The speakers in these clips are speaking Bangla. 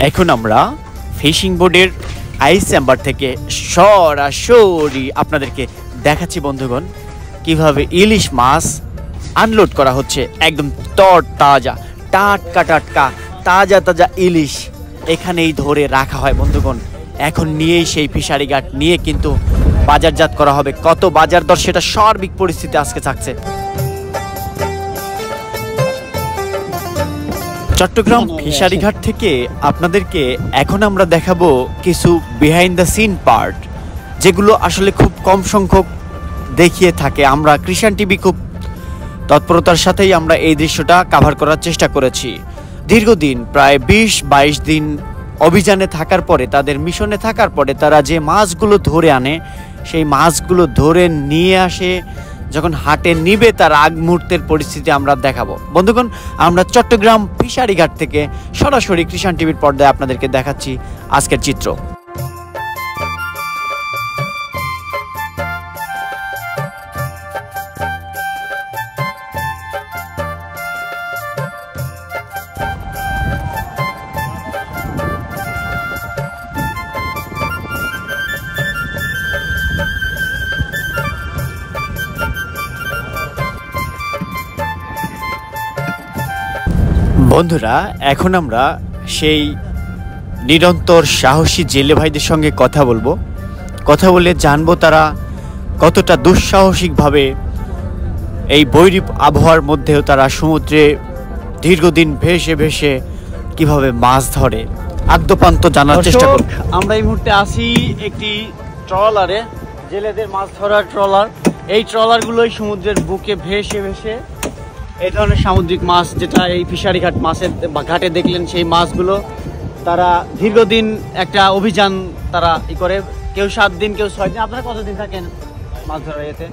এখন আমরা ফিশিং বোর্ডের আইস চেম্বার থেকে সরাসরি আপনাদেরকে দেখাচ্ছি বন্ধুগণ, কিভাবে ইলিশ মাছ আনলোড করা হচ্ছে। একদম তরতাজা, টাটকা তাজা ইলিশ এখানেই ধরে রাখা হয় বন্ধুগণ। এখন নিয়েই সেই ফিশারি ঘাট নিয়ে কিন্তু বাজারজাত করা হবে। কত বাজার দর সেটা সার্বিক পরিস্থিতি আজকে থাকছে। চট্টগ্রাম ফিশারি ঘাট থেকে আপনাদেরকে এখন আমরা দেখাবো কিছু বিহাইন্ড দ্য সিন পার্ট, যেগুলো আসলে খুব কম সংখ্যক দেখিয়ে থাকে। আমরা কৃষাণ টিভি খুব তৎপরতার সাথেই আমরা এই দৃশ্যটা কভার করার চেষ্টা করেছি। দীর্ঘদিন প্রায় 20-22 দিন অভিযানে থাকার পরে, তাদের মিশনে থাকার পরে তারা যে মাছগুলো ধরে আনে, সেই মাছগুলো ধরে নিয়ে আসে যখন হাটে নিবে, তার আগ মুহূর্তের পরিস্থিতি আমরা দেখাবো বন্ধুগণ। আমরা চট্টগ্রাম ফিশারি ঘাট থেকে সরাসরি কৃষাণ টিভির পর্দায় আপনাদেরকে দেখাচ্ছি আজকের চিত্র। বন্ধুরা, এখন আমরা সেই নিরন্তর সাহসী জেলে ভাইদের সঙ্গে কথা বলে জানবো তারা কতটা দুঃসাহসিকভাবে এই বৈরী আবহাওয়ার মধ্যেও তারা সমুদ্রে দীর্ঘদিন ভেসে কিভাবে মাছ ধরে, আদ্যপান্ত জানার চেষ্টা করব। আমরা এই মুহূর্তে আসি একটি ট্রলারে, জেলেদের মাছ ধরার ট্রলার। এই ট্রলারগুলোই সমুদ্রের বুকে ভেসে এই ধরনের সামুদ্রিক মাছ, যেটা এই ফিশারি ঘাট মাছের ঘাটে দেখলেন, সেই মাছগুলো তারা দীর্ঘদিন একটা অভিযান তারা করে, কেউ 7 দিন, কেউ 6 দিন। আপনারা কতদিন থাকেন মাছ ধরা? এতে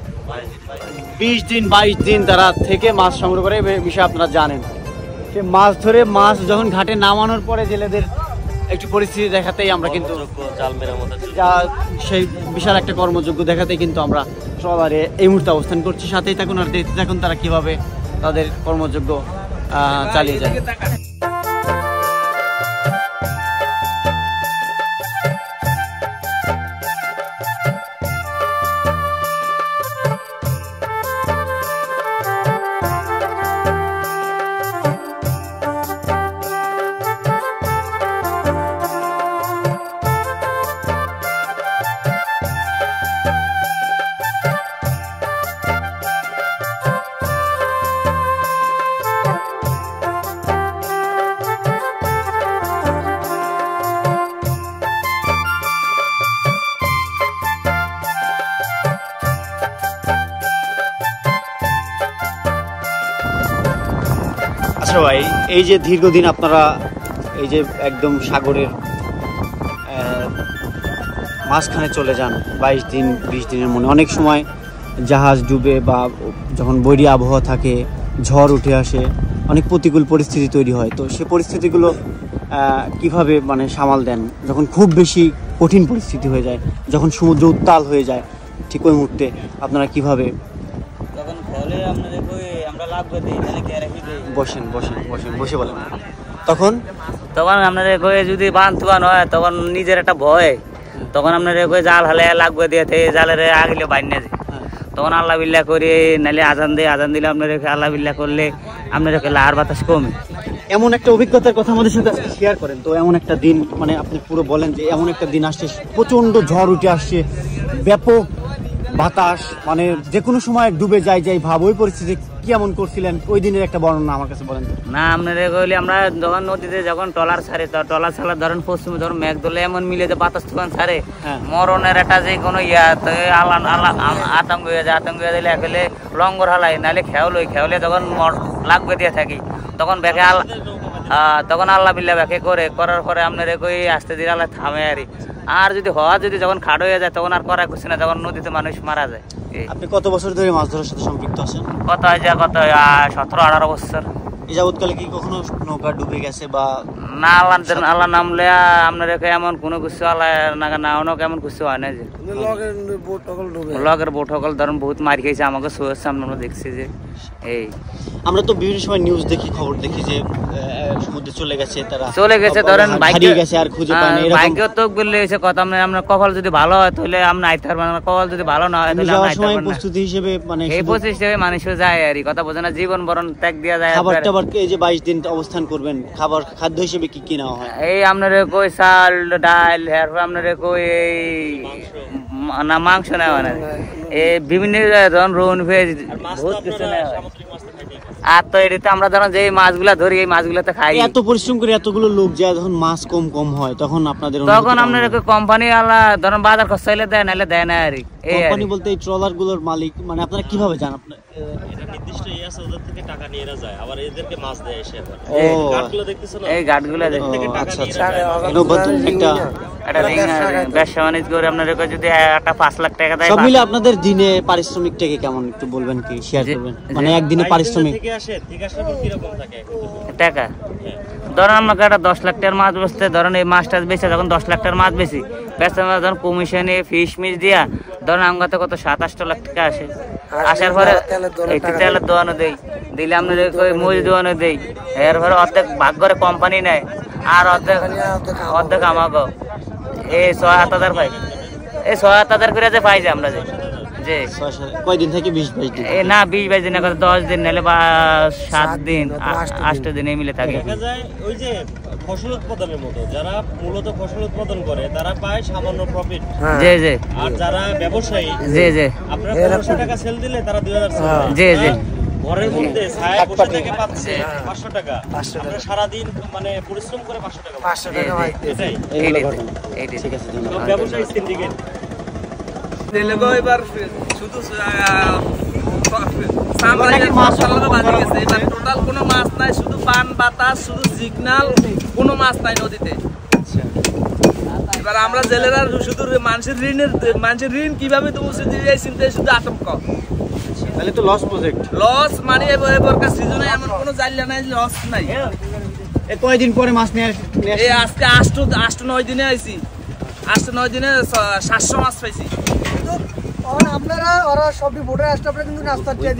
20 দিন 22 দিন তারা থেকে মাছ সংগ্রহ করে, বিষয়ে আপনারা জানেন। সে মাছ ধরে মাছ যখন ঘাটে নামানোর পরে জেলেদের একটু পরিস্থিতি দেখাতেই আমরা কিন্তু সেই বিশাল একটা কর্মযোগ্য দেখাতেই কিন্তু আমরা ট্রলারে এই মুহূর্তে অবস্থান করছি। সাথেই থাকুন আর দেখতে থাকুন তারা কিভাবে তাদের কর্মযোগ্য চালিয়ে যায়। আচ্ছা ভাই, এই যে দীর্ঘদিন আপনারা এই যে একদম সাগরের মাঝখানে চলে যান, 22 দিন 20 দিনের মনে, অনেক সময় জাহাজ ডুবে বা যখন বৈরী আবহাওয়া থাকে, ঝড় উঠে আসে, অনেক প্রতিকূল পরিস্থিতি তৈরি হয়। তো সে পরিস্থিতিগুলো কিভাবে মানে সামাল দেন যখন খুব বেশি কঠিন পরিস্থিতি হয়ে যায়, যখন সমুদ্র উত্তাল হয়ে যায়, ঠিক ওই মুহূর্তে আপনারা কিভাবে? বসে বলেন। তখন আপনাদের যদি বান হয়, তখন নিজের একটা ভয়, তখন আপনাদের জাল হালে লাগবে দিয়ে জালের আগলে বাইনে যায়, তখন আল্লাহ বিল্লাহ করে নাহলে আজান দিলে আপনার আল্লাহ বিল্লাহ করলে আপনার লাহার বাতাস কমে। এমন একটা অভিজ্ঞতার কথা আমাদের সাথে শেয়ার করেন তো। এমন একটা দিন মানে আপনি পুরো বলেন যে এমন একটা দিন আসছে, প্রচন্ড ঝড় উঠে আসছে, ব্যাপক বাতাস, মানে যে কোনো সময় ডুবে যায় ভাব, ওই পরিস্থিতি কেমন করছিলেন? ওই দিনের একটা বর্ণনা আমার কাছে বলেন। না, আপনাদের কইলে আমরা যখন নদীতে যখন ট্রলার ছাড়ে, ট্রলার ছাড়া ধরেন পশ্চিমে ধরুন মেঘ দলে এমন মিলে যে বাতাস তখন ছাড়ে, মরণের একটা যে কোনো আতঙ্ক হয়ে যায়, আতঙ্ক হয়ে দিলে একেলে লঙ্গর হালাই নাহলে খেওলে যখন লাগবে দিয়ে থাকি, তখন ব্যাকে তখন আল্লাহ বিল্লাহ ব্যাকে করার পরে আপনার কই আস্তে ধীরে আল্লাহ থামে আর যদি হওয়া যদি যখন খাড় হয়ে যায় তখন আর করা কিছু না, যখন নদীতে মানুষ মারা যায়। আপনি কত বছর ধরে মাছ ধরার সাথে সম্পৃক্ত আছেন? কত 17-18 বছর। এই যাবৎকালে কি কখনো নৌকা ডুবে গেছে বা না? আল্লাহ নামলে আপনার এমন কোনো কিছু আল্লাহ না অনেক এমন কিছু হয় না যে লগের বোট সকল ধরুন বহুত মার খেয়েছে আমাকে চোখের সামনে আমরা দেখছি যে এই আমরা তো বিভিন্ন সময় নিউজ দেখি, খবর দেখি যে সমুদ্রে চলে গেছে, তারা চলে গেছে, ধরেন হারিয়ে গেছে আর খুঁজে পায় না, এরকম ভাগ্য তো বললে এসে কথা আমরা কপাল যদি ভালো হয় তাহলে আমরা আইতে পারবো না, কপাল যদি ভালো না হয় তাহলে আমরা আইতে পারবো না। প্রস্তুতি হিসেবে মানে এই প্রস্তুতি হিসেবে মানুষও যায় আর কথা বোঝে না, জীবন বরণ ত্যাগ দেওয়া যায়। খাবার টাবার এই যে 22 দিন অবস্থান করবেন, খাবার খাদ্য হিসেবে কি কি নেওয়া হয়? এই আপনার কই চাল ডাল, এরপর আপনার কই এই না মাংস নেওয়া না, এই বিভিন্ন ধরনের রুন ভেজ বহুত কিছু নেওয়া হয়। আর তো এটাতে আমরা ধরুন যে মাছগুলা ধরি এই মাছগুলো তো খাই। এত পরিশ্রম করে এতগুলো লোক যায়, যখন মাছ কম হয় তখন আপনাদের তখন আপনার কোম্পানি আলা ধরুন বাজার খরচ চাইলে দেয়, নাহলে দেয় না আর কোম্পানি বলতে এই ট্রলার গুলোর মালিক, মানে আপনারা কিভাবে জানেন? আপনার এটা নির্দিষ্ট আছে, ওদের থেকে টাকা নিয়ে যায়, আবার এদেরকে মাছ দেয় এসে। গাটগুলো দেখতেছো না? এই গাটগুলো আচ্ছা আচ্ছা, একটা ব্যবসা বাণিজ্য করে আপনার যদি একটা 5 লাখ টাকা দেয়। সব মিলে আপনাদের দিনে পারিশ্রমিকটাকে কেমন একটু বলবেন, কি শেয়ার করবেন? মানে একদিনে পারিশ্রমিক টাকা ধরেন আমাকে একটা 10 লাখ টাকার মাছ বেচতে, ধরেন এই মাছটা বেচে যখন 10 লাখ টাকার মাছ বেশি বেচতে ধরেন কমিশনে ফিস মিস দিয়া ধরেন আমার কত 7-8 লাখ টাকা আসে। আসার পরে একটু তেলের দোয়ানো দেই, দিলে আপনার মজুরি দোয়ানো দেই, এরপরে অর্ধেক ভাগ করে কোম্পানি নেয় আর অর্ধেক আমাকে এই 6-7 হাজার পাই। এই 6-7 হাজার করে যে পাই যে আমরা যে কয়দিন থেকে 20-22 দিন? না 20-22 দিন, 10 দিন নাহলে বা 7 দিন 8 দিন এই মিলে থাকে। দেখা যায় ওই যে ফসল উৎপাদনের মতো যারা মূলত ফসল উৎপাদন করে তারা পায় সামান্য প্রফিট। জি জি। আর যারা ব্যবসায়ী জি জি, আপনারা 1500 টাকা সেল দিলে তারা 2000 সেল। জি জি। ঘরের মধ্যে ছায়া বসে থেকে পাচ্ছে 500 টাকা। আমরা সারা দিন মানে পরিশ্রম করে 500 টাকা এটাই এইটাই ঠিক আছে, সব ধন্যবাদ। ব্যবসায়ী সিন্ডিকেট তেলেগো এবার শুধু মাছ বাজে গেছে, এবার টোটাল কোনো মাছ নাই, শুধু পান বাতাস, শুধু সিগনাল, কোনো মাছ নাই নদীতে। এবার আমরা জেলেরা শুধু মানুষের ঋণ কিভাবে তো চিন্তায় শুধু আতঙ্ক। তাহলে তো লস প্রজেক্ট। লস মানে এবারকার সিজনে এমন কোনো জায়গা নাই লস নাই। কয়দিন পরে মাছ নিয়ে এই আজকে 8-9 দিনে আইছি, 8-9 দিনে 700 মাছ পাইছি। আপনারা ওরা সবই ভোটার আসতে আপনারা কিন্তু নাস্তা দিয়ে